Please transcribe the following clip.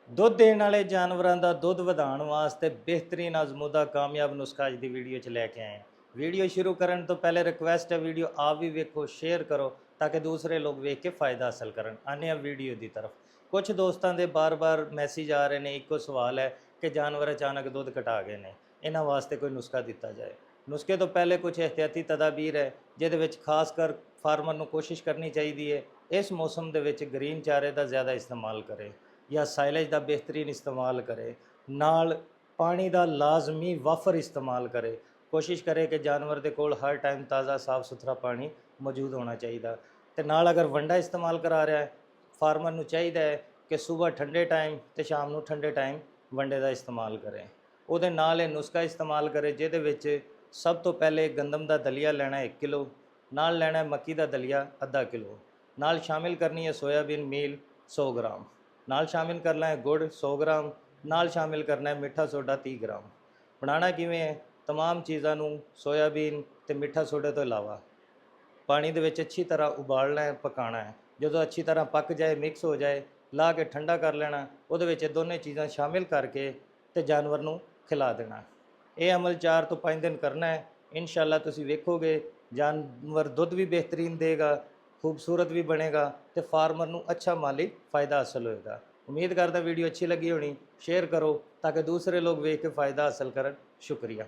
ਦੁੱਧ ਦੇਣ ਵਾਲੇ ਜਾਨਵਰਾਂ ਦਾ ਦੁੱਧ ਵਧਾਉਣ ਵਾਸਤੇ ਬਿਹਤਰੀਨ ਆਜ਼ਮੂਦਾ ਕਾਮਯਾਬ ਨੁਸਖਾ ਅੱਜ ਦੀ ਵੀਡੀਓ 'ਚ ਲੈ ਕੇ ਆਏ ਹਾਂ। ਵੀਡੀਓ ਸ਼ੁਰੂ ਕਰਨ ਤੋਂ ਪਹਿਲੇ ਰਿਕਵੈਸਟ ਹੈ, ਵੀਡੀਓ ਆਪ ਵੀ ਵੇਖੋ, ਸ਼ੇਅਰ ਕਰੋ ਤਾਂ ਕਿ ਦੂਸਰੇ ਲੋਕ ਵੇਖ ਕੇ फ़ायदा ਹਾਸਲ ਕਰਨ। ਆਨੇ ਆ ਵੀਡੀਓ ਦੀ ਤਰਫ। ਕੁਝ ਦੋਸਤਾਂ ਦੇ ਬਾਰ-ਬਾਰ ਮੈਸੇਜ ਆ ਰਹੇ ਨੇ, ਇੱਕੋ ਸਵਾਲ ਹੈ ਕਿ ਜਾਨਵਰ ਅਚਾਨਕ ਦੁੱਧ ਘਟਾ ਗਏ ਨੇ, ਇਹਨਾਂ ਵਾਸਤੇ ਕੋਈ ਨੁਸਖਾ ਦਿੱਤਾ ਜਾਏ। ਨੁਸਖੇ ਤੋਂ ਪਹਿਲੇ ਕੁਝ ਇਹਤਿਆਤੀ ਤਦਾਬੀਰ ਹੈ ਜਿਹਦੇ ਵਿੱਚ ਖਾਸ ਕਰ ਫਾਰਮਰ ਨੂੰ ਕੋਸ਼ਿਸ਼ ਕਰਨੀ ਚਾਹੀਦੀ ਹੈ ਇਸ ਮੌਸਮ ਦੇ ਵਿੱਚ ਗ੍ਰੀਨ ਚਾਰੇ ਦਾ ਜ਼ਿਆਦਾ ਇਸਤੇਮਾਲ ਕਰੇ ਜਾਂ ਸਾइलेज ਦਾ ਬਿਹਤਰੀਨ ਇਸਤੇਮਾਲ करे, ਨਾਲ पानी ਦਾ ਲਾਜ਼ਮੀ ਵਫਰ ਇਸਤੇਮਾਲ करे। कोशिश करे कि जानवर के कोल हर टाइम ताज़ा साफ सुथरा पानी मौजूद होना चाहिए। तो नाल अगर वंडा इस्तेमाल करा रहा है, फार्मर नूं चाहिए है कि सुबह ठंडे टाइम तो शाम नूं ठंडे टाइम वंडे का इस्तेमाल करें। उहदे नाल नुस्खा इस्तेमाल करे जिहदे विच सब तो पहले गंदम का दलिया लेना 1 किलो, नाल लेना मक्की का दलिया अद्धा किलो, नाल शामिल करनी है सोयाबीन मील 100 ग्राम, नाल शामिल करना है गुड़ 100 ग्राम, नाल शामिल करना है मिठा सोडा 30 ग्राम। बनाना किवें है? तमाम चीज़ों सोयाबीन तो मिठा सोडे तो इलावा पानी दे विच अच्छी तरह उबालना है, पकाना है। जो अच्छी तरह पक जाए, मिक्स हो जाए, ला के ठंडा कर लेना, उहदे विच दोनों चीज़ां शामिल करके ते जानवर नूं खिला देना। ये अमल 4 तो 5 दिन करना है। इंशाअल्लाह तुसीं वेखोगे जानवर दुध भी बेहतरीन देगा, खूबसूरत भी बनेगा तो फार्मर नूं अच्छा माली फ़ायदा हासिल होएगा। उम्मीद करता वीडियो अच्छी लगी होनी, शेयर करो ताकि दूसरे लोग वेख के फ़ायदा हासिल करन। शुक्रिया।